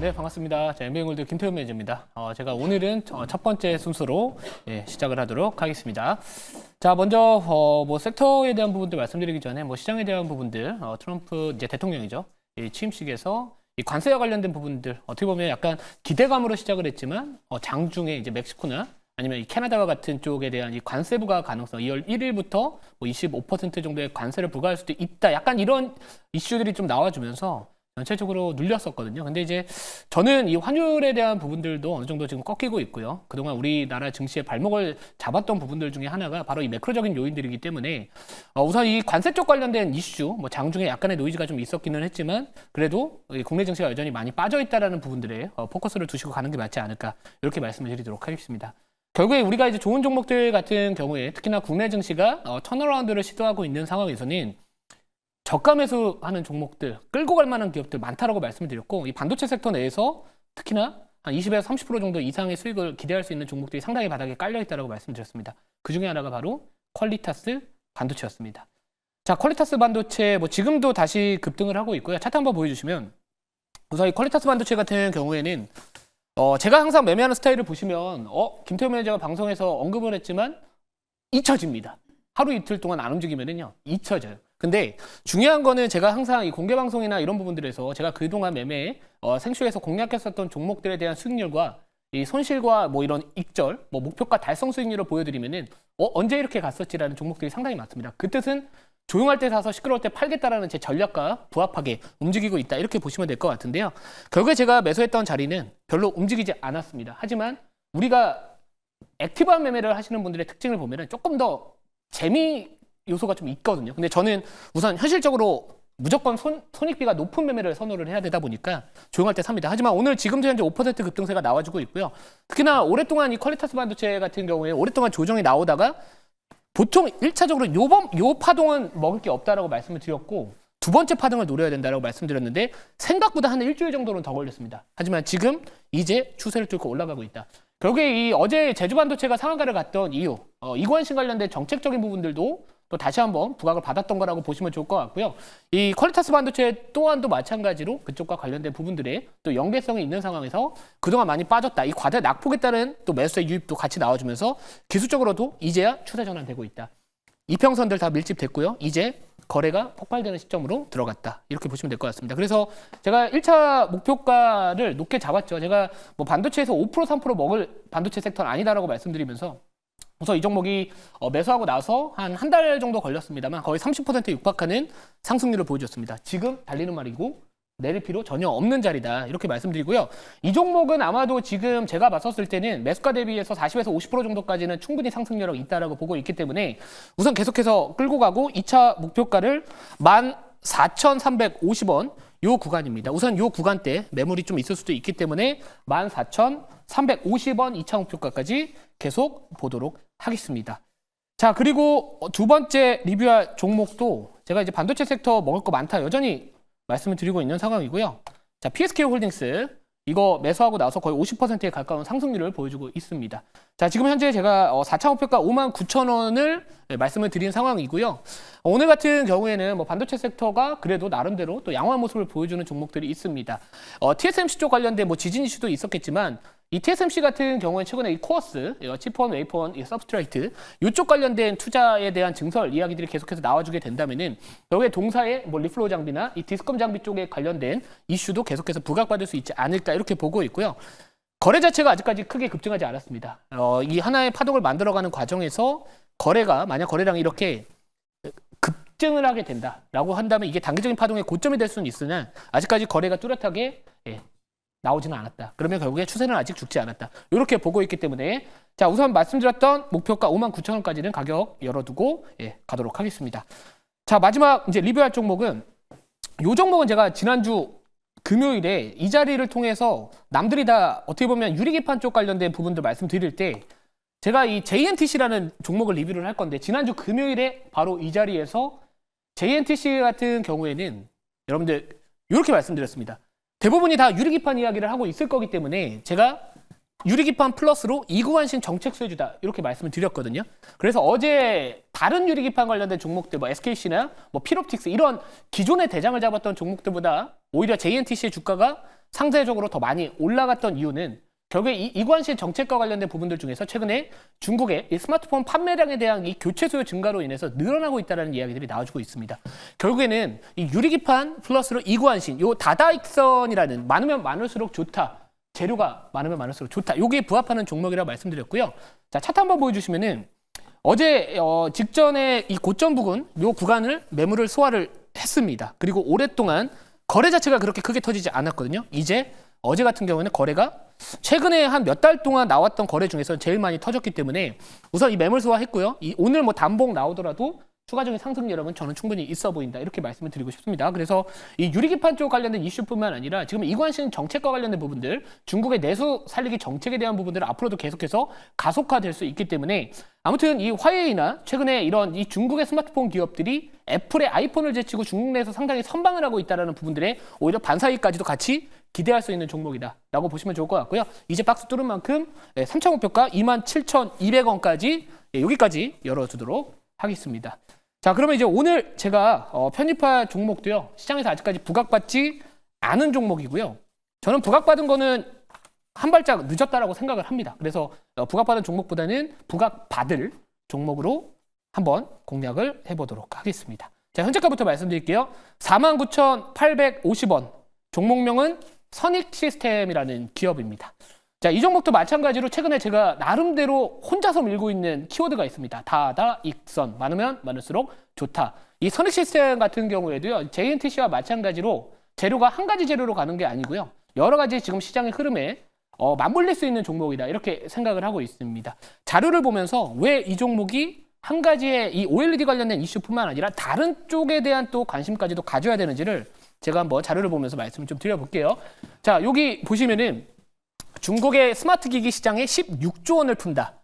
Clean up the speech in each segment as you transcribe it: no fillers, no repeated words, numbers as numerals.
네, 반갑습니다. 자, MBA골드 김태훈 매니저입니다. 제가 오늘은 첫 번째 순서로 시작을 하도록 하겠습니다. 자, 먼저 뭐 섹터에 대한 부분들 말씀드리기 전에 뭐 시장에 대한 부분들, 트럼프 이제 대통령이죠. 이 취임식에서 이 관세와 관련된 부분들 어떻게 보면 약간 기대감으로 시작을 했지만 장중에 이제 멕시코나 아니면 이 캐나다와 같은 쪽에 대한 이 관세 부과 가능성, 2월 1일부터 뭐 25% 정도의 관세를 부과할 수도 있다. 약간 이런 이슈들이 좀 나와주면서 전체적으로 눌렸었거든요. 근데 이제 저는 이 환율에 대한 부분들도 어느 정도 지금 꺾이고 있고요. 그동안 우리나라 증시의 발목을 잡았던 부분들 중에 하나가 바로 이 매크로적인 요인들이기 때문에 우선 이 관세 쪽 관련된 이슈, 뭐 장중에 약간의 노이즈가 좀 있었기는 했지만 그래도 국내 증시가 여전히 많이 빠져 있다라는 부분들에 포커스를 두시고 가는 게 맞지 않을까 이렇게 말씀을 드리도록 하겠습니다. 결국에 우리가 이제 좋은 종목들 같은 경우에 특히나 국내 증시가 턴어라운드를 시도하고 있는 상황에서는 저가 매수하는 종목들, 끌고 갈 만한 기업들 많다라고 말씀을 드렸고, 이 반도체 섹터 내에서 특히나 한 20에서 30% 정도 이상의 수익을 기대할 수 있는 종목들이 상당히 바닥에 깔려 있다라고 말씀드렸습니다. 그 중에 하나가 바로 퀄리타스 반도체였습니다. 자, 퀄리타스 반도체 뭐 지금도 다시 급등을 하고 있고요. 차트 한번 보여주시면 우선 이 퀄리타스 반도체 같은 경우에는 제가 항상 매매하는 스타일을 보시면 김태호 매니저가 방송에서 언급을 했지만 잊혀집니다. 하루 이틀 동안 안 움직이면은요 잊혀져요. 근데 중요한 거는 제가 항상 이 공개 방송이나 이런 부분들에서 제가 그동안 매매 생쇼에서 공략했었던 종목들에 대한 수익률과 이 손실과 뭐 이런 익절, 뭐 목표가 달성 수익률을 보여드리면은 언제 이렇게 갔었지라는 종목들이 상당히 많습니다. 그 뜻은 조용할 때 사서 시끄러울 때 팔겠다라는 제 전략과 부합하게 움직이고 있다 이렇게 보시면 될 것 같은데요. 결국에 제가 매수했던 자리는 별로 움직이지 않았습니다. 하지만 우리가 액티브한 매매를 하시는 분들의 특징을 보면은 조금 더 재미 요소가 좀 있거든요. 근데 저는 우선 현실적으로 무조건 손익비가 높은 매매를 선호를 해야 되다 보니까 조용할 때 삽니다. 하지만 오늘 지금도 현재 5% 급등세가 나와주고 있고요. 특히나 오랫동안 이 퀄리타스 반도체 같은 경우에 오랫동안 조정이 나오다가 보통 1차적으로 요 파동은 먹을 게 없다라고 말씀을 드렸고 두 번째 파동을 노려야 된다라고 말씀드렸는데 생각보다 한 일주일 정도는 더 걸렸습니다. 하지만 지금 이제 추세를 뚫고 올라가고 있다. 결국에 이 어제 제주반도체가 상한가를 갔던 이유, 이관신 관련된 정책적인 부분들도 또 다시 한번 부각을 받았던 거라고 보시면 좋을 것 같고요. 이 퀄리타스 반도체 또한도 마찬가지로 그쪽과 관련된 부분들에 또 연계성이 있는 상황에서 그동안 많이 빠졌다. 이 과대 낙폭에 따른 또 매수의 유입도 같이 나와주면서 기술적으로도 이제야 추세 전환되고 있다. 이평선들 다 밀집됐고요. 이제 거래가 폭발되는 시점으로 들어갔다. 이렇게 보시면 될 것 같습니다. 그래서 제가 1차 목표가를 높게 잡았죠. 제가 뭐 반도체에서 5% 3% 먹을 반도체 섹터는 아니다라고 말씀드리면서 우선 이 종목이 매수하고 나서 한 달 정도 걸렸습니다만 거의 30%에 육박하는 상승률을 보여줬습니다. 지금 달리는 말이고 내릴 필요 전혀 없는 자리다 이렇게 말씀드리고요. 이 종목은 아마도 지금 제가 봤었을 때는 매수가 대비해서 40에서 50% 정도까지는 충분히 상승률이 있다라고 보고 있기 때문에 우선 계속해서 끌고 가고 2차 목표가를 14,350원 요 구간입니다. 우선 요 구간대 매물이 좀 있을 수도 있기 때문에 14,350원 2차 목표가까지 계속 보도록 하겠습니다. 자, 그리고 두 번째 리뷰할 종목도 제가 이제 반도체 섹터 먹을 거 많다 여전히 말씀을 드리고 있는 상황이고요. 자, PSK 홀딩스 이거 매수하고 나서 거의 50%에 가까운 상승률을 보여주고 있습니다. 자, 지금 현재 제가 4차 목표가 59,000원을 말씀을 드린 상황이고요. 오늘 같은 경우에는 뭐 반도체 섹터가 그래도 나름대로 또 양호한 모습을 보여주는 종목들이 있습니다. TSMC 쪽 관련된 뭐 지진 이슈도 있었겠지만 이 TSMC 같은 경우에 최근에 이 코어스, 칩온, 웨이폰, 서브스트레이트 이쪽 관련된 투자에 대한 증설 이야기들이 계속해서 나와주게 된다면은 여기에 동사의 뭐 리플로우 장비나 이 디스컴 장비 쪽에 관련된 이슈도 계속해서 부각받을 수 있지 않을까 이렇게 보고 있고요. 거래 자체가 아직까지 크게 급증하지 않았습니다. 이 하나의 파동을 만들어가는 과정에서 거래가 만약 거래량이 이렇게 급증을 하게 된다라고 한다면 이게 단기적인 파동의 고점이 될 수는 있으나 아직까지 거래가 뚜렷하게 나오지는 않았다. 그러면 결국에 추세는 아직 죽지 않았다. 이렇게 보고 있기 때문에 자, 우선 말씀드렸던 목표가 59,000원까지는 가격 열어두고 가도록 하겠습니다. 자, 마지막 이제 리뷰할 종목은 이 종목은 제가 지난주 금요일에 이 자리를 통해서 남들이 다 어떻게 보면 유리기판 쪽 관련된 부분들 말씀드릴 때 제가 이 JNTC라는 종목을 리뷰를 할 건데 지난주 금요일에 바로 이 자리에서 JNTC 같은 경우에는 여러분들 이렇게 말씀드렸습니다. 대부분이 다 유리기판 이야기를 하고 있을 거기 때문에 제가 유리기판 플러스로 이구환신 정책 수혜주다 이렇게 말씀을 드렸거든요. 그래서 어제 다른 유리기판 관련된 종목들 뭐 SKC나 뭐 필옵틱스 이런 기존의 대장을 잡았던 종목들보다 오히려 JNTC의 주가가 상대적으로 더 많이 올라갔던 이유는 결국에 이 이관실 정책과 관련된 부분들 중에서 최근에 중국의 이 스마트폰 판매량에 대한 이 교체 수요 증가로 인해서 늘어나고 있다는 이야기들이 나와주고 있습니다. 결국에는 이 유리기판 플러스로 이관신, 요 다다익선이라는 많으면 많을수록 좋다. 재료가 많으면 많을수록 좋다. 요게 부합하는 종목이라고 말씀드렸고요. 자, 차트 한번 보여주시면은 어제 직전에 이 고점 부근, 요 구간을 매물을 소화를 했습니다. 그리고 오랫동안 거래 자체가 그렇게 크게 터지지 않았거든요. 이제 어제 같은 경우에는 거래가 최근에 한 몇 달 동안 나왔던 거래 중에서 제일 많이 터졌기 때문에 우선 이 매물 소화했고요. 오늘 뭐 단봉 나오더라도 추가적인 상승 여력은 저는 충분히 있어 보인다. 이렇게 말씀을 드리고 싶습니다. 그래서 이 유리기판 쪽 관련된 이슈뿐만 아니라 지금 이관신 정책과 관련된 부분들, 중국의 내수 살리기 정책에 대한 부분들은 앞으로도 계속해서 가속화될 수 있기 때문에 아무튼 이 화웨이나 최근에 이런 이 중국의 스마트폰 기업들이 애플의 아이폰을 제치고 중국 내에서 상당히 선방을 하고 있다는 부분들에 오히려 반사이까지도 같이 기대할 수 있는 종목이다라고 보시면 좋을 것 같고요. 이제 박스 뚫은 만큼 3차 목표가 27,200원까지 여기까지 열어주도록 하겠습니다. 자, 그러면 이제 오늘 제가 편입할 종목도요. 시장에서 아직까지 부각받지 않은 종목이고요. 저는 부각받은 거는 한 발짝 늦었다라고 생각을 합니다. 그래서 부각받은 종목보다는 부각받을 종목으로 한번 공략을 해보도록 하겠습니다. 자, 현재가부터 말씀드릴게요. 49,850원. 종목명은 선익시스템이라는 기업입니다. 자, 이 종목도 마찬가지로 최근에 제가 나름대로 혼자서 밀고 있는 키워드가 있습니다. 다다익선. 많으면 많을수록 좋다. 이 선익시스템 같은 경우에도요. JNTC와 마찬가지로 재료가 한 가지 재료로 가는 게 아니고요. 여러 가지 지금 시장의 흐름에 맞물릴 수 있는 종목이다. 이렇게 생각을 하고 있습니다. 자료를 보면서 왜 이 종목이 한 가지의 이 OLED 관련된 이슈뿐만 아니라 다른 쪽에 대한 또 관심까지도 가져야 되는지를 제가 한번 자료를 보면서 말씀을 좀 드려볼게요. 자, 여기 보시면은 중국의 스마트 기기 시장에 16조 원을 푼다.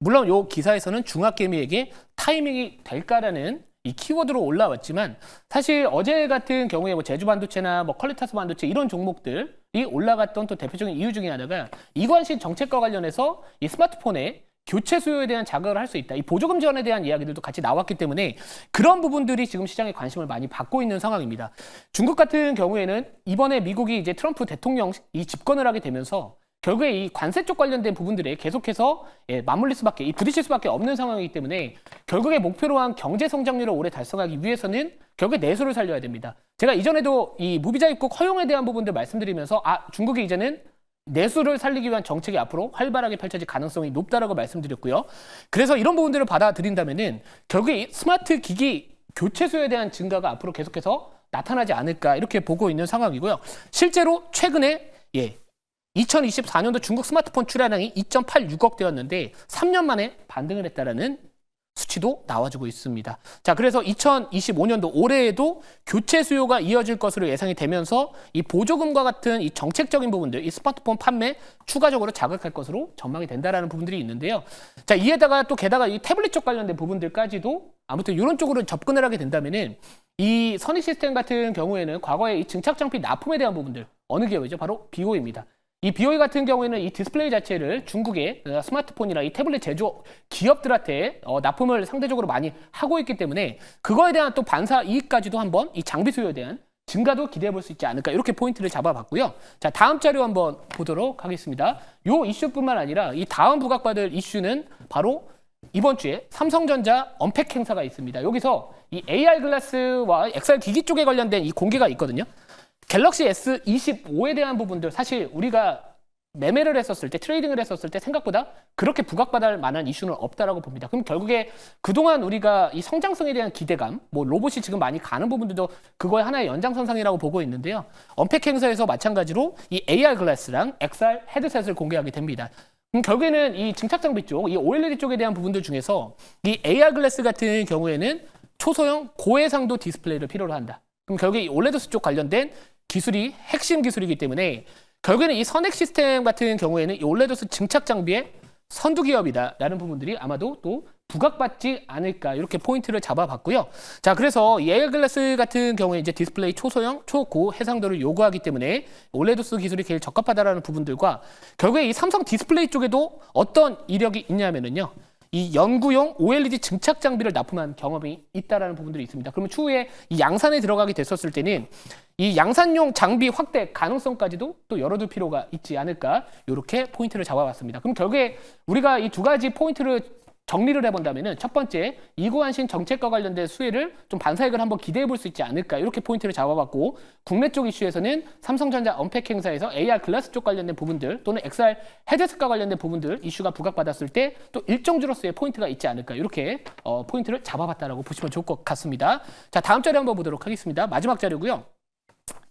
물론 이 기사에서는 중학개미에게 타이밍이 될까라는 이 키워드로 올라왔지만 사실 어제 같은 경우에 뭐 제주 반도체나 뭐 퀄리타스 반도체 이런 종목들이 올라갔던 또 대표적인 이유 중에 하나가 이관신 정책과 관련해서 이 스마트폰에 교체 수요에 대한 자극을 할 수 있다. 이 보조금 지원에 대한 이야기들도 같이 나왔기 때문에 그런 부분들이 지금 시장에 관심을 많이 받고 있는 상황입니다. 중국 같은 경우에는 이번에 미국이 이제 트럼프 대통령 이 집권을 하게 되면서 결국에 이 관세 쪽 관련된 부분들에 계속해서 맞물릴 수밖에, 이 부딪힐 수밖에 없는 상황이기 때문에 결국에 목표로 한 경제 성장률을 올해 달성하기 위해서는 결국에 내수를 살려야 됩니다. 제가 이전에도 이 무비자 입국 허용에 대한 부분들 말씀드리면서 중국이 이제는 내수를 살리기 위한 정책이 앞으로 활발하게 펼쳐질 가능성이 높다라고 말씀드렸고요. 그래서 이런 부분들을 받아들인다면은 결국에 이 스마트 기기 교체 수요에 대한 증가가 앞으로 계속해서 나타나지 않을까 이렇게 보고 있는 상황이고요. 실제로 최근에 2024년도 중국 스마트폰 출하량이 2.86억 대였는데 3년 만에 반등을 했다라는 수치도 나와주고 있습니다. 자, 그래서 2025년도 올해에도 교체 수요가 이어질 것으로 예상이 되면서 이 보조금과 같은 이 정책적인 부분들, 이 스마트폰 판매 추가적으로 자극할 것으로 전망이 된다라는 부분들이 있는데요. 자, 이에다가 또 게다가 이 태블릿 쪽 관련된 부분들까지도 아무튼 이런 쪽으로 접근을 하게 된다면은 이 선익 시스템 같은 경우에는 과거에 이 증착 장비 납품에 대한 부분들 어느 기업이죠? 바로 BOE입니다. 이 BOE 같은 경우에는 이 디스플레이 자체를 중국의 스마트폰이나 이 태블릿 제조 기업들한테 납품을 상대적으로 많이 하고 있기 때문에 그거에 대한 또 반사 이익까지도 한번 이 장비 수요에 대한 증가도 기대해 볼 수 있지 않을까 이렇게 포인트를 잡아봤고요. 자, 다음 자료 한번 보도록 하겠습니다. 요 이슈뿐만 아니라 이 다음 부각받을 이슈는 바로 이번 주에 삼성전자 언팩 행사가 있습니다. 여기서 이 AR 글라스와 XR 기기 쪽에 관련된 이 공개가 있거든요. 갤럭시 S25에 대한 부분들 사실 우리가 매매를 했었을 때 트레이딩을 했었을 때 생각보다 그렇게 부각받을 만한 이슈는 없다라고 봅니다. 그럼 결국에 그동안 우리가 이 성장성에 대한 기대감, 뭐 로봇이 지금 많이 가는 부분들도 그거의 하나의 연장선상이라고 보고 있는데요. 언팩 행사에서 마찬가지로 이 AR 글라스랑 XR 헤드셋을 공개하게 됩니다. 그럼 결국에는 이 증착 장비 쪽, 이 OLED 쪽에 대한 부분들 중에서 이 AR 글라스 같은 경우에는 초소형 고해상도 디스플레이를 필요로 한다. 그럼 결국에 이 OLED 쪽 관련된 기술이 핵심 기술이기 때문에 결국에는 이 선액 시스템 같은 경우에는 이 올레도스 증착 장비의 선두 기업이다라는 부분들이 아마도 또 부각받지 않을까 이렇게 포인트를 잡아봤고요. 자, 그래서 이 에어 글라스 같은 경우에 이제 디스플레이 초소형, 초고 해상도를 요구하기 때문에 올레도스 기술이 제일 적합하다라는 부분들과 결국에 이 삼성 디스플레이 쪽에도 어떤 이력이 있냐면은요. 이 연구용 OLED 증착 장비를 납품한 경험이 있다라는 부분들이 있습니다. 그러면 추후에 이 양산에 들어가게 됐었을 때는 이 양산용 장비 확대 가능성까지도 또 열어둘 필요가 있지 않을까, 이렇게 포인트를 잡아봤습니다. 그럼 결국에 우리가 이 두 가지 포인트를 정리를 해본다면은, 첫 번째, 이고환신 정책과 관련된 수혜를 좀 반사익을 한번 기대해 볼 수 있지 않을까, 이렇게 포인트를 잡아봤고, 국내 쪽 이슈에서는 삼성전자 언팩 행사에서 AR 글라스 쪽 관련된 부분들 또는 XR 헤드셋과 관련된 부분들 이슈가 부각받았을 때 또 일정주로서의 포인트가 있지 않을까, 이렇게 포인트를 잡아봤다라고 보시면 좋을 것 같습니다. 자, 다음 자료 한번 보도록 하겠습니다. 마지막 자료고요.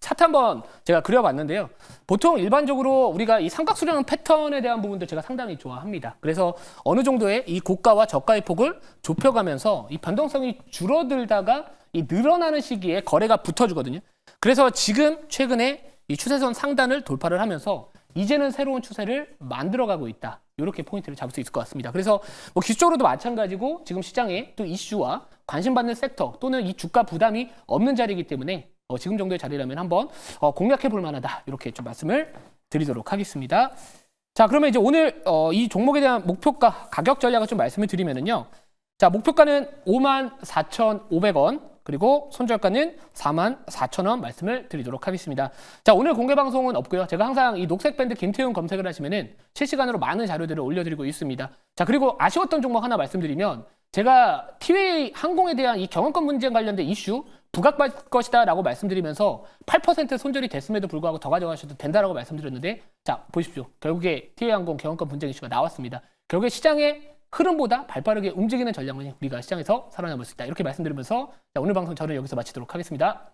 차트 한번 제가 그려봤는데요. 보통 일반적으로 우리가 이 삼각수렴 패턴에 대한 부분들 제가 상당히 좋아합니다. 그래서 어느 정도의 이 고가와 저가의 폭을 좁혀가면서 이 변동성이 줄어들다가 이 늘어나는 시기에 거래가 붙어주거든요. 그래서 지금 최근에 이 추세선 상단을 돌파를 하면서 이제는 새로운 추세를 만들어가고 있다, 이렇게 포인트를 잡을 수 있을 것 같습니다. 그래서 뭐 기술적으로도 마찬가지고 지금 시장에 또 이슈와 관심받는 섹터 또는 이 주가 부담이 없는 자리이기 때문에 지금 정도의 자리라면 한번 공략해 볼 만하다, 이렇게 좀 말씀을 드리도록 하겠습니다. 자, 그러면 이제 오늘 이 종목에 대한 목표가 가격 전략을 좀 말씀을 드리면은요. 자, 목표가는 54,500원, 그리고 손절가는 44,000원 말씀을 드리도록 하겠습니다. 자, 오늘 공개 방송은 없고요. 제가 항상 이 녹색 밴드 김태훈 검색을 하시면은 실시간으로 많은 자료들을 올려드리고 있습니다. 자, 그리고 아쉬웠던 종목 하나 말씀드리면, 제가 티웨이 항공에 대한 이 경영권 문제 관련된 이슈 부각받을 것이다 라고 말씀드리면서 8% 손절이 됐음에도 불구하고 더 가져가셔도 된다라고 말씀드렸는데, 자, 보십시오. 결국에 티웨이 항공 경영권 분쟁 이슈가 나왔습니다. 결국에 시장의 흐름보다 발빠르게 움직이는 전략만이 우리가 시장에서 살아남을 수 있다, 이렇게 말씀드리면서 자, 오늘 방송 저는 여기서 마치도록 하겠습니다.